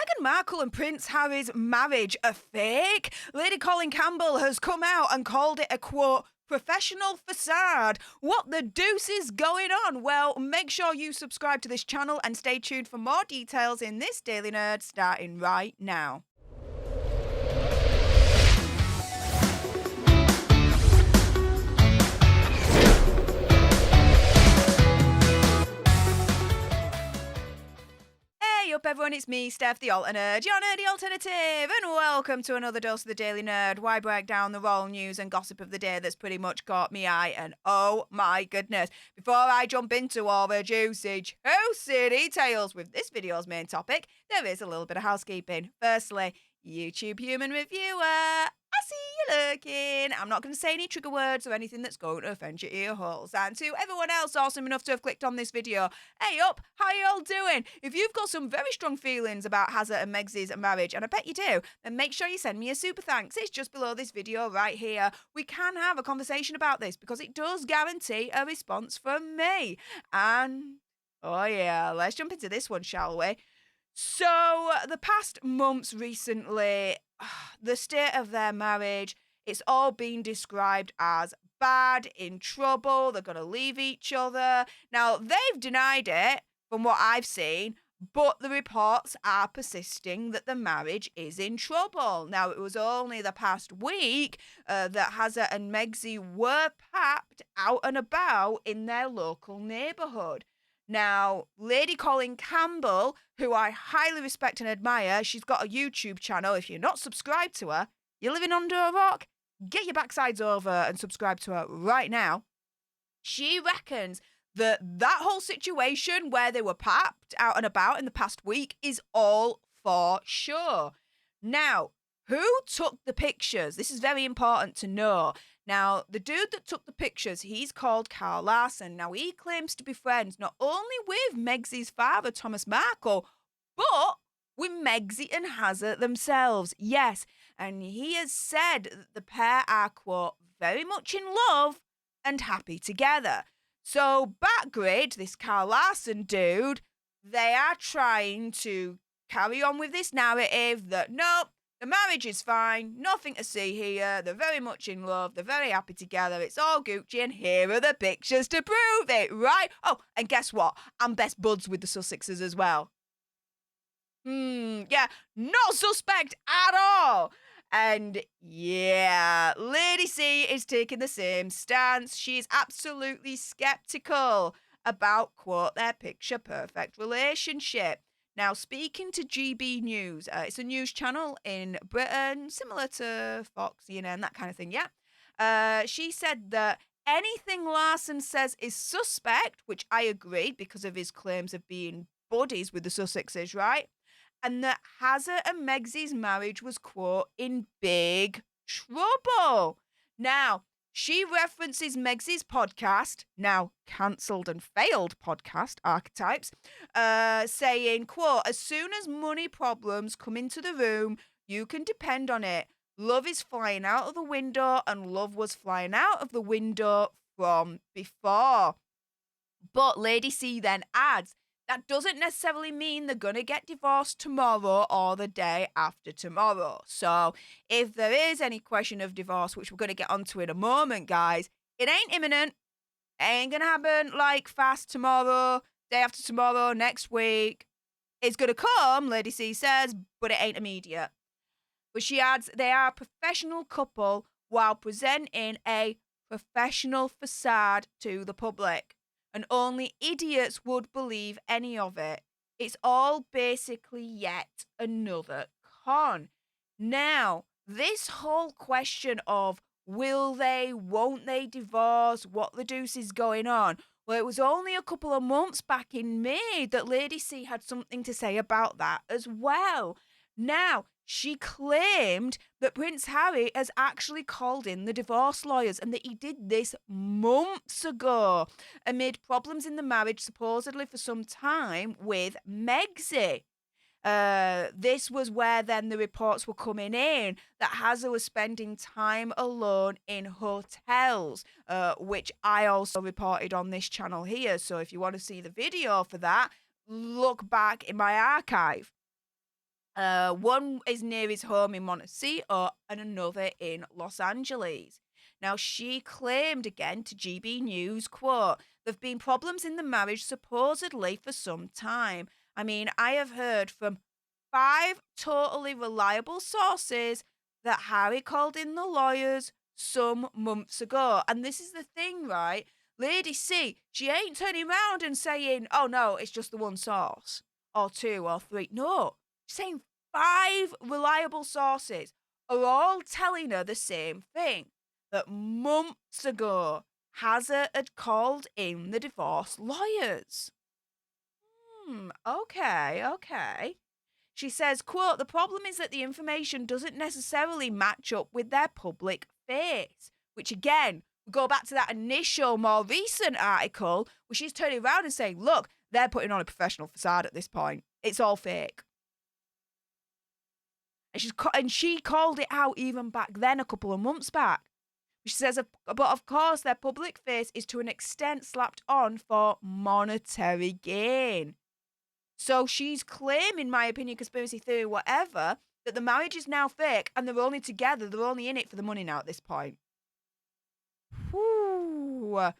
Meghan Markle and Prince Harry's marriage a fake? Lady Colin Campbell has come out and called it a, quote, professional facade. What the deuce is going on? Well, make sure you subscribe to this channel and stay tuned for more details in this Daily Nerd starting right now. Hey up everyone, it's me, Stef The Alter Nerd, your nerdy alternative, and welcome to another dose of the Daily Nerd, where I break down the royal news and gossip of the day that's pretty much caught me eye, and oh my goodness, before I jump into all the juicy details with this video's main topic, there is a little bit of housekeeping. Firstly, YouTube human reviewer, I see you lurking. I'm not going to say any trigger words or anything that's going to offend your ear holes. And to everyone else awesome enough to have clicked on this video, hey up, how y'all doing? If you've got some very strong feelings about Harry and Meghan's marriage, and I bet you do, then make sure you send me a super thanks. It's just below this video right here. We can have a conversation about this because it does guarantee a response from me. And, oh yeah, let's jump into this one, shall we? So, the past months recently, the state of their marriage, it's all been described as bad, in trouble, they're going to leave each other. Now, they've denied it from what I've seen, but the reports are persisting that the marriage is in trouble. Now, it was only the past week that Harry and Meghan were papped out and about in their local neighbourhood. Now, Lady Colin Campbell, who I highly respect and admire, she's got a YouTube channel. If you're not subscribed to her, you're living under a rock. Get your backsides over and subscribe to her right now. She reckons that whole situation where they were papped out and about in the past week is all for sure. Now, who took the pictures? This is very important to know. Now, the dude that took the pictures, he's called Carl Larson. Now, he claims to be friends not only with Meghan's father, Thomas Markle, but with Meghan and Harry themselves. Yes, and he has said that the pair are, quote, very much in love and happy together. So, Backgrid, this Carl Larson dude, they are trying to carry on with this narrative that, nope, the marriage is fine, nothing to see here, they're very much in love, they're very happy together, it's all Gucci, and here are the pictures to prove it, right? Oh, and guess what? I'm best buds with the Sussexes as well. Yeah, not suspect at all. And yeah, Lady C is taking the same stance. She's absolutely skeptical about, quote, their picture-perfect relationship. Now, speaking to GB News, it's a news channel in Britain, similar to Fox, CNN, that kind of thing, yeah. She said that anything Larson says is suspect, which I agree because of his claims of being buddies with the Sussexes, right? And that Harry and Meghan's marriage was, quote, in big trouble. Now, she references Meghan's podcast, now cancelled and failed podcast, Archetypes, saying, quote, as soon as money problems come into the room, you can depend on it. Love is flying out of the window, and love was flying out of the window from before. But Lady C then adds, that doesn't necessarily mean they're going to get divorced tomorrow or the day after tomorrow. So if there is any question of divorce, which we're going to get onto in a moment, guys, it ain't imminent. It ain't going to happen like fast tomorrow, day after tomorrow, next week. It's going to come, Lady C says, but it ain't immediate. But she adds they are a professional couple while presenting a professional facade to the public. And only idiots would believe any of it. It's all basically yet another con. Now, this whole question of will they, won't they divorce, what the deuce is going on? Well, it was only a couple of months back in May that Lady C had something to say about that as well. Now, she claimed that Prince Harry has actually called in the divorce lawyers and that he did this months ago amid problems in the marriage supposedly for some time with Meghan. This was where then the reports were coming in that Harry was spending time alone in hotels, which I also reported on this channel here. So if you want to see the video for that, look back in my archive. One is near his home in Montecito and another in Los Angeles. Now, she claimed again to GB News, quote, there have been problems in the marriage supposedly for some time. I mean, I have heard from 5 totally reliable sources that Harry called in the lawyers some months ago. And this is the thing, right? Lady C, she ain't turning around and saying, oh no, it's just the one source, or 2 or 3. No, she's saying 5 reliable sources are all telling her the same thing, that months ago, Hazard had called in the divorce lawyers. Okay. She says, quote, the problem is that the information doesn't necessarily match up with their public face, which again, we go back to that initial, more recent article where she's turning around and saying, look, they're putting on a professional facade at this point. It's all fake. And she called it out even back then, a couple of months back. She says, but of course, their public face is to an extent slapped on for monetary gain. So she's claiming, my opinion, conspiracy theory, whatever, that the marriage is now fake and they're only together, they're only in it for the money now at this point. Whew.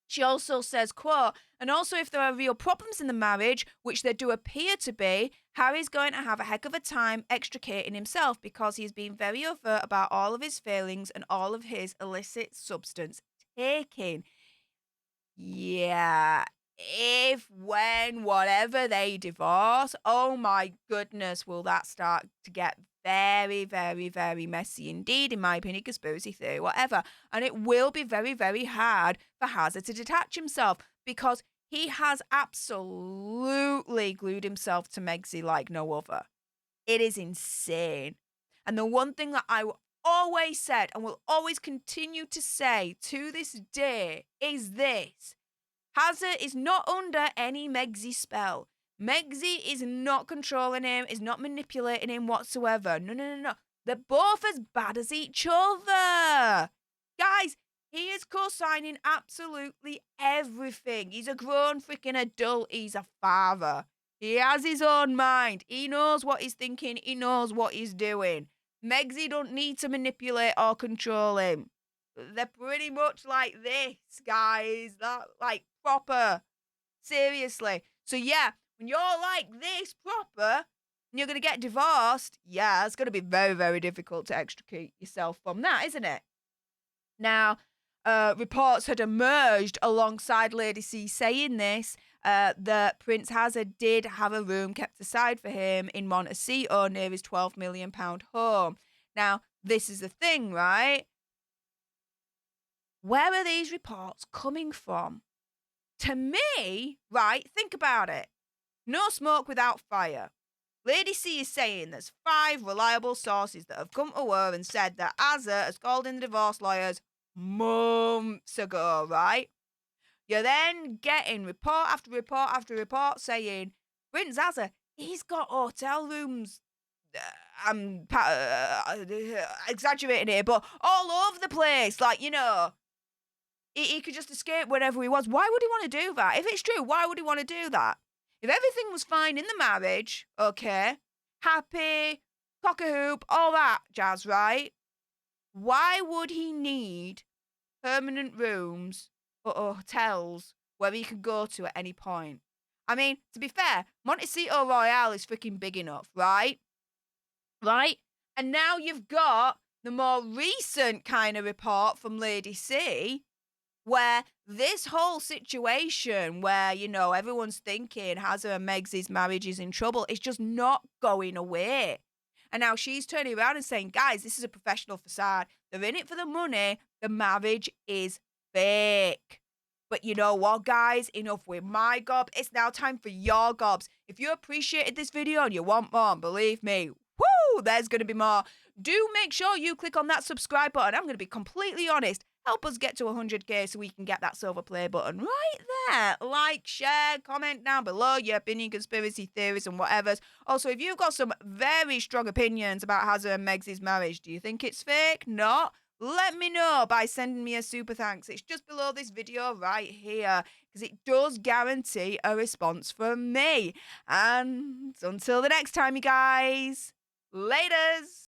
She also says, quote, and also if there are real problems in the marriage, which there do appear to be, Harry's going to have a heck of a time extricating himself because he's been very overt about all of his failings and all of his illicit substance taking. Yeah, if, when, whatever they divorce, oh my goodness, will that start to get very, very, very messy indeed, in my opinion, conspiracy theory, whatever. And it will be very, very hard for Hazard to detach himself because he has absolutely glued himself to Megsy like no other. It is insane. And the one thing that I always said and will always continue to say to this day is this. Hazard is not under any Megsy spell. Megsy is not controlling him, is not manipulating him whatsoever. No. They're both as bad as each other. Guys, he is co-signing absolutely everything. He's a grown freaking adult. He's a father. He has his own mind. He knows what he's thinking. He knows what he's doing. Megsy don't need to manipulate or control him. They're pretty much like this, guys. That, like, proper. Seriously. So, yeah, when you're like this proper and you're going to get divorced, yeah, it's going to be very, very difficult to extricate yourself from that, isn't it? Now, reports had emerged alongside Lady C saying this, that Prince Hazard did have a room kept aside for him in Montecito near his £12 million home. Now, this is the thing, right? Where are these reports coming from? To me, right, think about it. No smoke without fire. Lady C is saying there's 5 reliable sources that have come to her and said that Hazard has called in the divorce lawyers months ago, right? You're then getting report after report after report saying Prince Hazard, he's got hotel rooms. I'm exaggerating here, but all over the place. Like, you know, he could just escape whenever he wants. Why would he want to do that? If it's true, why would he want to do that? If everything was fine in the marriage, okay, happy, cock-a-hoop, all that jazz, right? Why would he need permanent rooms or hotels where he could go to at any point? I mean, to be fair, Montecito Royale is freaking big enough, right? Right? And now you've got the more recent kind of report from Lady C, where this whole situation where, you know, everyone's thinking Hazard and Megsy's marriage is in trouble, it's just not going away. And now she's turning around and saying, guys, this is a professional facade. They're in it for the money. The marriage is fake. But you know what, guys? Enough with my gob. It's now time for your gobs. If you appreciated this video and you want more, believe me, whoo, there's going to be more. Do make sure you click on that subscribe button. I'm going to be completely honest. Help us get to 100k so we can get that silver play button right there. Like, share, comment down below your opinion, conspiracy theories and whatevers. Also, if you've got some very strong opinions about Hazard and Megsy's marriage, do you think it's fake? Not? let me know by sending me a super thanks. It's just below this video right here, because it does guarantee a response from me. And until the next time, you guys, laters.